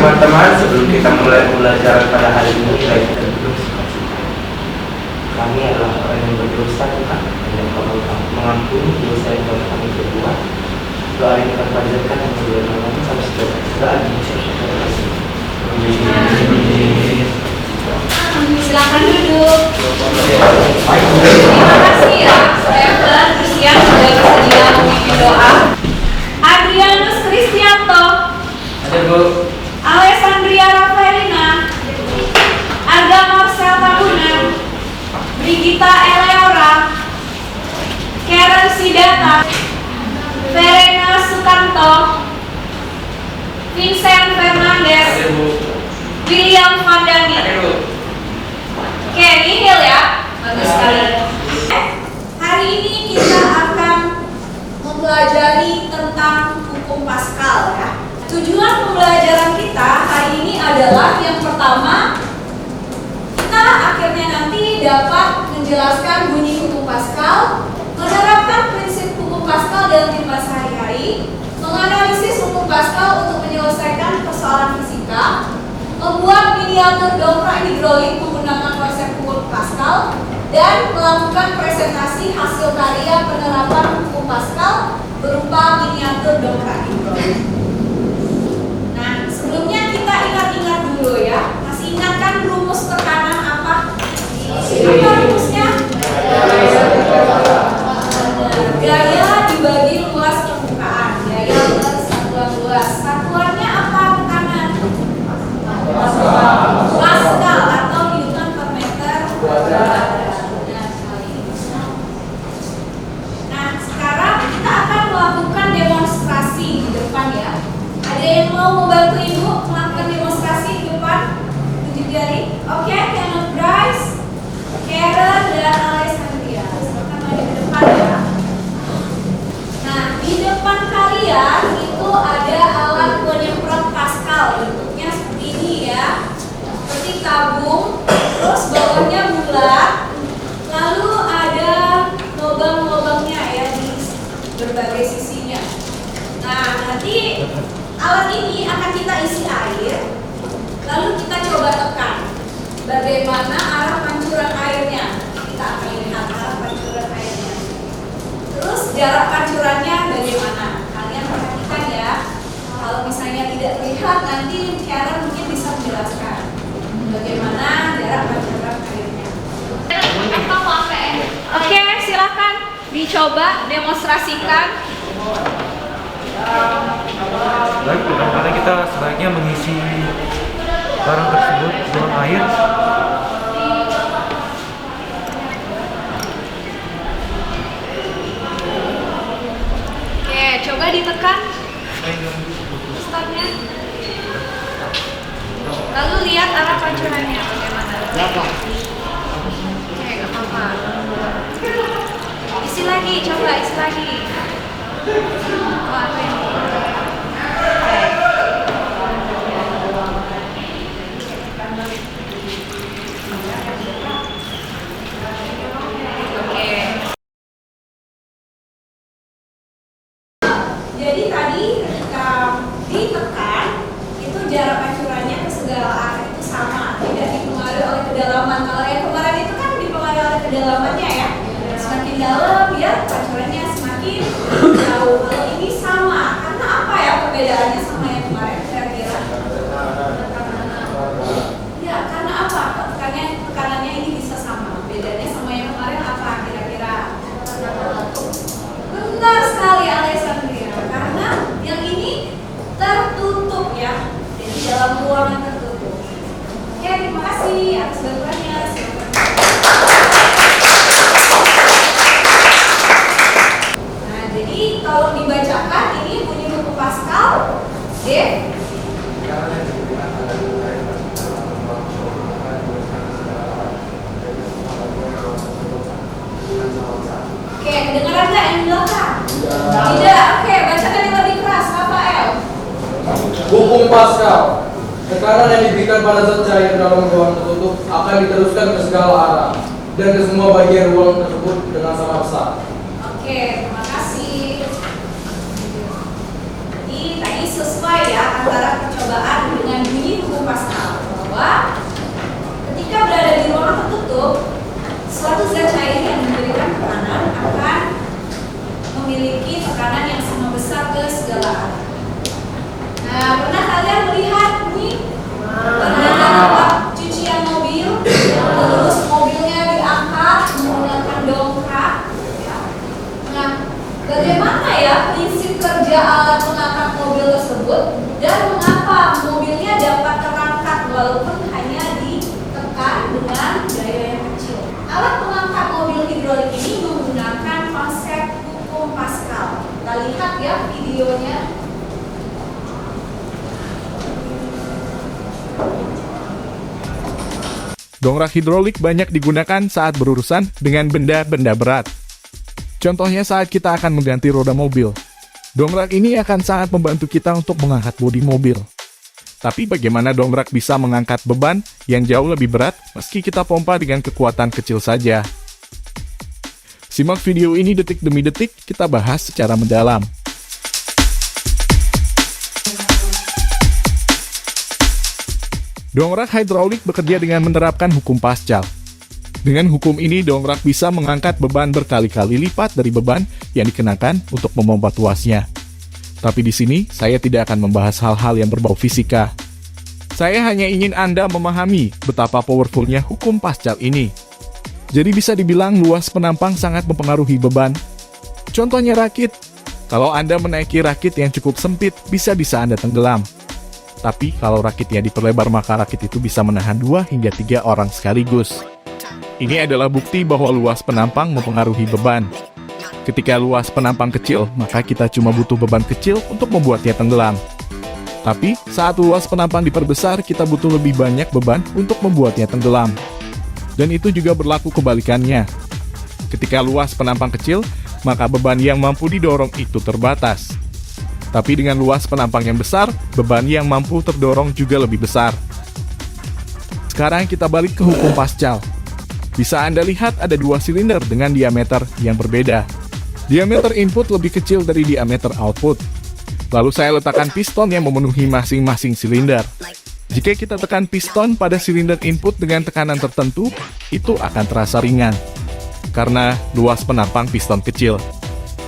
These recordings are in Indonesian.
teman-teman, sebelum kita mulai pembelajaran pada hari ini, kita duduk. Kami adalah orang yang berdosa, Tuhan, yang Kau mengampuni dosa yang telah kami berbuat. Doa yang kita panjatkan yang mulia nama sampai sejauh doa di terima kasih. Silakan duduk. Terima kasih ya, Stephen bersiap sudah bersedia memimpin doa. Adrianus Kristianto, Ada Bu. Alessandria Rafaelina, Arga Marcel Tahunan, Brigita Eleora, Karen Sidata, Verena Sukanto, Vincent Fernandez, William Vandani. Oke, nihil ya. Bagus sekali. Hari ini kita akan mempelajari tentang hukum Paskal ya. Tujuan pembelajaran kita hari ini adalah yang pertama, kita akhirnya nanti dapat menjelaskan bunyi hukum Paskal, menerapkan prinsip hukum Paskal dalam kehidupan sehari-hari, menganalisis hukum Paskal untuk menyelesaikan persoalan fisika, membuat miniatur dongkrak hidrolik menggunakan konsep hukum Paskal, dan melakukan presentasi hasil karya penerapan hukum Paskal berupa miniatur dongkrak hidrolik. Nah, sebelumnya kita ingat-ingat dulu ya. Masih ingat kan rumus tekanan apa? Apa rumusnya? Gaya dibagi luas permukaan. Gaya per satuan luas. Satuannya apa tekanan? Paskal atau Newton per meter kuadrat. Benar sekali. Nah, sekarang kita akan melakukan demonstrasi di depan ya. Ada yang mau membantu ibu melakukan demonstrasi di depan? Tunjuk jari. Oke, Kenneth Bryce, Karen, dan Alessandria. Silakan maju ke depan ya. Nah, di depan kalian itu ada alat penyemprot Paskal. Bentuknya seperti ini ya, seperti tabung. Terus bawahnya bulat. Lalu ada lubang-lubangnya ya di berbagai sisinya. Nah, nanti alat ini akan kita isi air, lalu kita coba tekan bagaimana arah pancuran airnya. Kita akan lihat arah pancuran airnya. Terus jarak pancurannya bagaimana? Kalian perhatikan ya. Kalau misalnya tidak terlihat, nanti Karen mungkin bisa menjelaskan bagaimana jarak pancuran airnya. Oke, silakan dicoba demonstrasikan. Baik, bagaimana kita sebaiknya mengisi barang tersebut dengan air. Oke, coba ditekan startnya. Lalu lihat arah pancurannya bagaimana. Oke, gak apa-apa. Isi lagi, coba isi lagi. Oh, apa ini? Jadi tadi ketika ditekan itu jarak pancurannya ke segala arah itu sama, tidak dipengaruhi oleh kedalaman. Kalau yang kemarin itu kan dipengaruhi oleh kedalamannya ya. Semakin dalam ya pancurannya semakin jauh. Kalau ini sama, karena apa ya perbedaannya sama yang kemarin kira-kira? Ya karena apa? Tekanannya ini bisa sama. Bedanya sama yang kemarin apa kira-kira? Benar sekali Alessandria. Karena yang ini tertutup ya, jadi dalam ruangan tertutup. Oke, terima kasih atas bantuannya. Nah, jadi kalau dibacakan ini bunyi hukum Paskal D. Oke, kedengaran nggak yang di belakang? Tidak. Oke, bacakan yang lebih keras, Rafael. Hukum Paskal. Tekanan yang diberikan pada zat cair dalam ruang tertutup akan diteruskan ke segala arah dan ke semua bagian ruang tersebut dengan sama besar. Oke, terima kasih. Jadi tadi sesuai ya antara percobaan dengan bahwa ketika berada di ruangan tertutup, suatu zat cair yang memberikan tekanan akan memiliki tekanan yang sama besar ke segala arah. Nah, pernah kalian melihat nih ternyata tempat cucian mobil, terus mobilnya diangkat menggunakan dongkrak. Ya. Nah, bagaimana ya prinsip kerja alat mengangkat mobil tersebut dan mengapa mobilnya dapat terangkat walaupun hanya ditekan dengan gaya yang kecil? Alat pengangkat mobil hidrolik ini menggunakan konsep hukum Pascal. Kita lihat ya videonya. Dongkrak hidrolik banyak digunakan saat berurusan dengan benda-benda berat. Contohnya saat kita akan mengganti roda mobil. Dongkrak ini akan sangat membantu kita untuk mengangkat bodi mobil. Tapi bagaimana dongkrak bisa mengangkat beban yang jauh lebih berat meski kita pompa dengan kekuatan kecil saja? Simak video ini detik demi detik, kita bahas secara mendalam. Dongkrak hidrolik bekerja dengan menerapkan hukum Pascal. Dengan hukum ini, dongkrak bisa mengangkat beban berkali-kali lipat dari beban yang dikenakan untuk memompa tuasnya. Tapi di sini, saya tidak akan membahas hal-hal yang berbau fisika. Saya hanya ingin Anda memahami betapa powerfulnya hukum Pascal ini. Jadi bisa dibilang luas penampang sangat mempengaruhi beban. Contohnya rakit. Kalau Anda menaiki rakit yang cukup sempit, bisa-bisa Anda tenggelam. Tapi kalau rakitnya diperlebar, maka rakit itu bisa menahan 2 hingga 3 orang sekaligus. Ini adalah bukti bahwa luas penampang mempengaruhi beban. Ketika luas penampang kecil, maka kita cuma butuh beban kecil untuk membuatnya tenggelam. Tapi saat luas penampang diperbesar, kita butuh lebih banyak beban untuk membuatnya tenggelam. Dan itu juga berlaku kebalikannya. Ketika luas penampang kecil, maka beban yang mampu didorong itu terbatas. Tapi dengan luas penampang yang besar, beban yang mampu terdorong juga lebih besar. Sekarang kita balik ke hukum Pascal. Bisa Anda lihat ada 2 silinder dengan diameter yang berbeda. Diameter input lebih kecil dari diameter output. Lalu saya letakkan piston yang memenuhi masing-masing silinder. Jika kita tekan piston pada silinder input dengan tekanan tertentu, itu akan terasa ringan. Karena luas penampang piston kecil.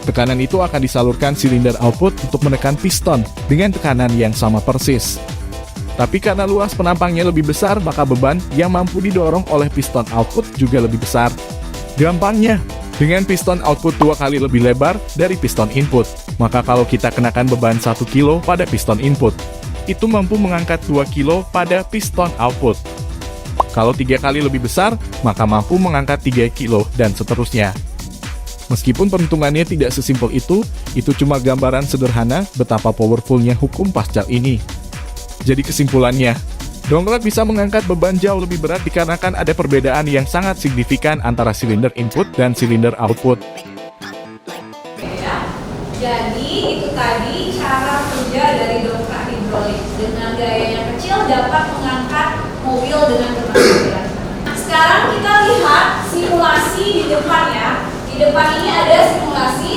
Tekanan itu akan disalurkan silinder output untuk menekan piston dengan tekanan yang sama persis. Tapi karena luas penampangnya lebih besar, maka beban yang mampu didorong oleh piston output juga lebih besar. Gampangnya, dengan piston output 2 kali lebih lebar dari piston input, maka kalau kita kenakan beban 1 kilo pada piston input, itu mampu mengangkat 2 kilo pada piston output. Kalau 3 kali lebih besar, maka mampu mengangkat 3 kilo dan seterusnya. Meskipun perhitungannya tidak sesimpel itu cuma gambaran sederhana betapa powerfulnya hukum Pascal ini. Jadi kesimpulannya, dongkrak bisa mengangkat beban jauh lebih berat dikarenakan ada perbedaan yang sangat signifikan antara silinder input dan silinder output. Ya. Jadi itu tadi cara kerja dari dongkrak hidrolik. Dengan gaya yang kecil dapat mengangkat mobil dengan tenaga berat. Sekarang kita lihat simulasi di depan ya. Di depan ini ada simulasi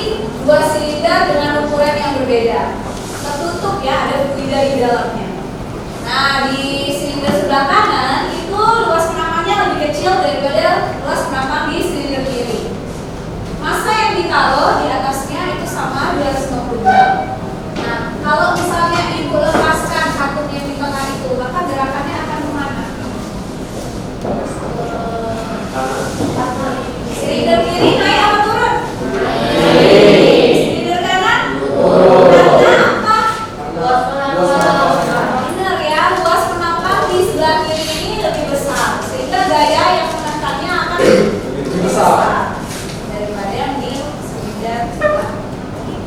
2 silinder dengan ukuran yang berbeda. Tertutup ya, ada fluida di dalamnya. Nah, di silinder sebelah kanan itu luas penampangnya lebih kecil daripada luas penampang di silinder kiri. Massa yang ditaruh di atasnya itu sama 250 gram. Nah, kalau misalnya ibu lepaskan satu yang di tengah itu, maka gerakannya akan kemana? Silinder kiri naik apa turun? Silinder kanan? Karena apa? Benar ya, luas penampang di sebelah kiri ini lebih besar, sehingga gaya yang menekannya akan lebih besar daripada yang di silinder sebelah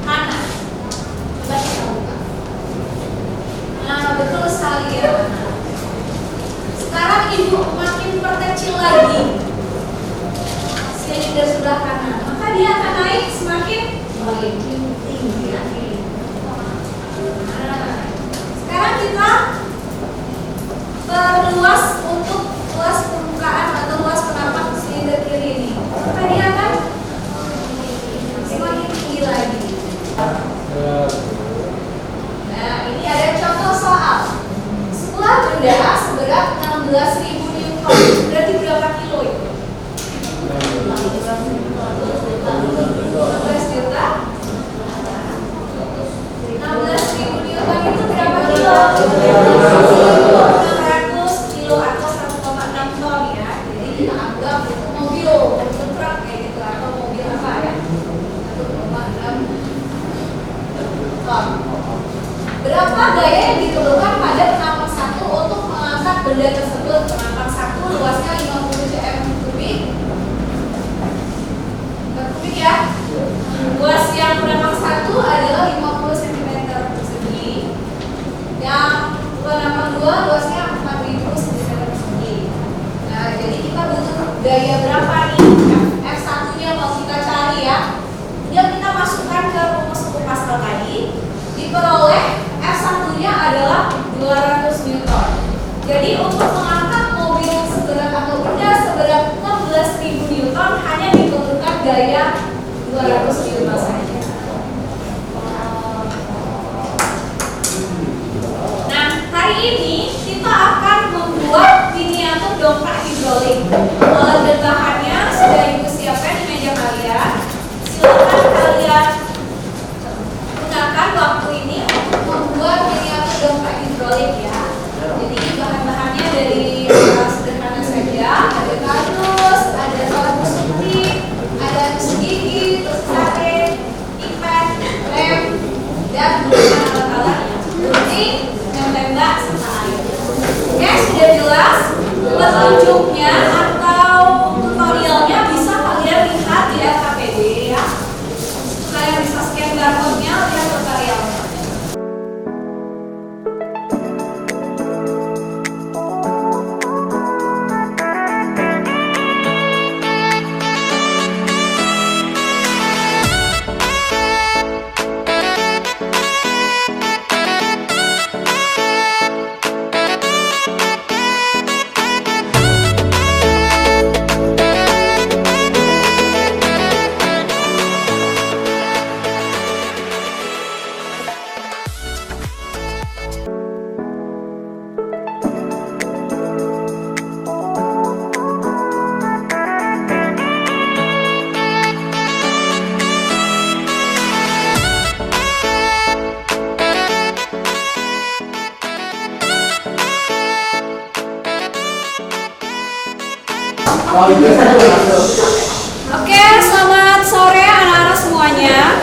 kanan. Coba kita buka. Nah, betul sekali ya. Sekarang ibu makin perkecil lagi silinder sebelah kanan, maka dia akan naik semakin tinggi lagi. Nah, sekarang kita perluas untuk luas permukaan atau luas penampang silinder kiri ini, maka dia akan semakin tinggi lagi. Nah, ini ada contoh soal. Sebuah benda seberat 6 Berapa gaya yang diperlukan pada penampang 1 untuk mengangkat benda tersebut? Penampang 1 luasnya 50 cm kubik. Kubik ya. Luas yang penampang 1 adalah 50 cm persegi. Yang penampang 2 luasnya 4000 cm persegi. Nah, jadi kita butuh gaya berapa nih? F1-nya mau kita cari ya. Yang kita masukkan ke rumus hukum Pascal tadi, diperoleh F1-nya adalah 200 Newton. Jadi untuk mengangkat mobil seberat atau benda seberat 16.000 Newton hanya diperlukan gaya 200 Newton saja. Nah, hari ini kita akan membuat miniatur dongkrak hidrolik. Alat dan bahannya sudah Ibu siapkan di meja kalian. Silakan kalian gunakan waktu ini untuk membuat miniatur dongkrak hidrolik ya. Jadi bahan-bahannya dari sederhana saja. Ada kardus, ada sabun suntik, ada tusuk gigi, tusuk sate, pipet, lem, dan menggunakan alat-alat gunting, yang tembak, serta air. Oke, sudah jelas. Petunjuknya atau tutorialnya bisa kalian lihat di FKPD ya. Kalian bisa scan barcode-nya, lihat tutorialnya. Oke, selamat sore anak-anak semuanya.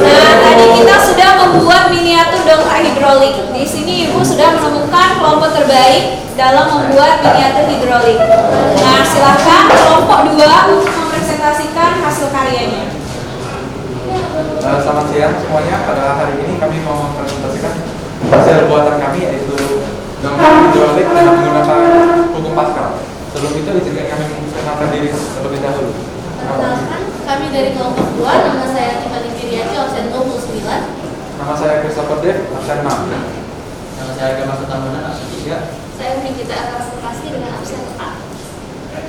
Nah, tadi kita sudah membuat miniatur dongkrak hidrolik. Di sini Ibu sudah menemukan kelompok terbaik dalam membuat miniatur hidrolik. Nah, silakan kelompok 2 untuk mempresentasikan hasil karyanya. Selamat siang semuanya. Pada hari ini kami mau mempresentasikan hasil buatan kami, yaitu dongkrak hidrolik dengan menggunakan hukum Pascal. Sebelum itu izinkan kami memperkenalkan diri terlebih dahulu. Perkenalkan, kami dari kelompok 2, nama saya Tiffany Kiriaci, absen 29. Nama saya Christopher Dev, absen 6. Nama saya Agama Sutamana, absen 3. Saya Nikita Presentasi dengan absen 4.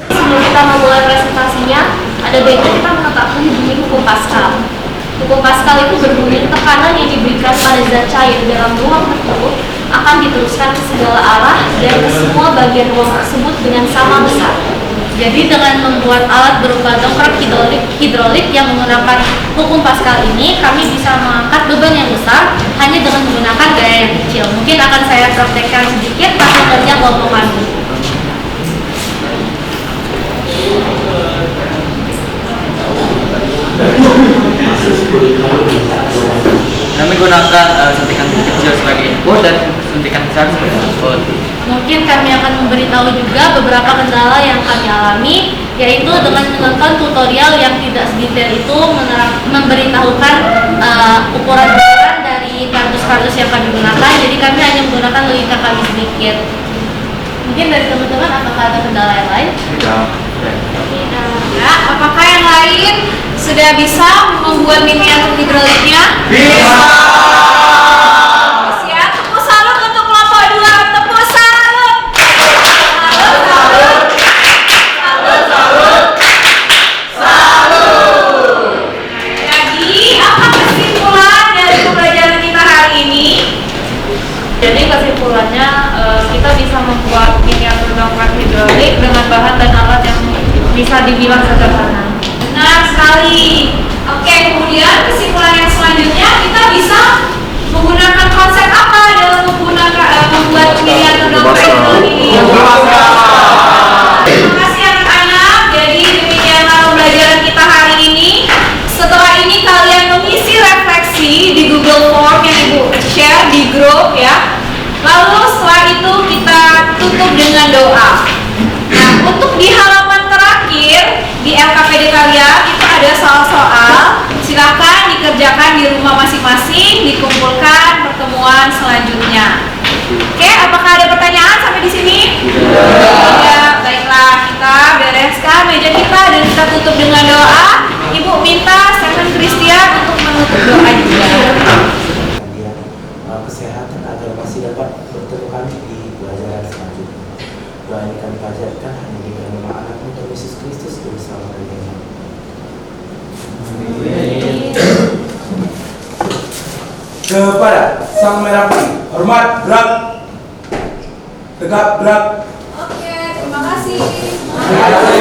Sebelum kita memulai presentasinya, ada baiknya kita mengetahui bunyi hukum Pascal. Hukum Pascal itu berbunyi tekanan yang diberikan pada zat cair dalam ruang tersebut akan diteruskan ke segala arah dan ke semua bagian ruang tersebut dengan sama besar. Jadi dengan membuat alat berupa dongkrak hidrolik yang menggunakan hukum Pascal ini, kami bisa mengangkat beban yang besar hanya dengan menggunakan gaya yang kecil. Mungkin akan saya praktekkan sedikit hasil kerja kelompok kami. Kami gunakan suntikan kecil sebagai input dan suntikan besar sebagai output. Mungkin kami akan memberitahu juga beberapa kendala yang kami alami, yaitu dengan menonton tutorial yang tidak sedetail itu memberitahukan ukuran-ukuran dari kardus-kardus yang kami gunakan. Jadi kami hanya menggunakan logika kami sedikit. Mungkin dari teman-teman apakah ada kendala yang lain? Tidak. Ya, apakah yang lain sudah bisa membuat miniatur hidroliknya? Bisa! Ya, tepuk salut untuk kelompok 2. Tepuk salut. Salut. Jadi, apa kesimpulan dari pembelajaran kita hari ini? Jadi kesimpulannya kita bisa membuat miniatur dongkrak hidrolik dengan bahan dan alat yang bisa dibilang sederhana. Benar sekali. Oke, kemudian kesimpulan yang selanjutnya kita bisa menggunakan konsep apa dalam membuat miniatur dongkrak hidrolik ini? Terima kasih anak-anak. Jadi demikianlah pembelajaran kita hari ini. Setelah ini kalian mengisi refleksi di Google Form yang Ibu share di grup dengan doa. Nah, untuk di halaman terakhir di LKPD kalian itu ada soal-soal. Silakan dikerjakan di rumah masing-masing, dikumpulkan pertemuan selanjutnya. Oke, apakah ada pertanyaan sampai di sini? Ya, baiklah, kita bereskan meja kita dan kita tutup dengan doa. Ibu minta Stephen Christian untuk menutup doa juga. Dia kesehatan agar masih dapat bertemu kami di pelajaran selanjutnya. Doa ini kami panjatkan hanya di dalam nama anakmu Tuhan Yesus Kristus dan bersama dengan kepada Sang Merah Putih, hormat, gerak, tegap, gerak. Oke, terima kasih.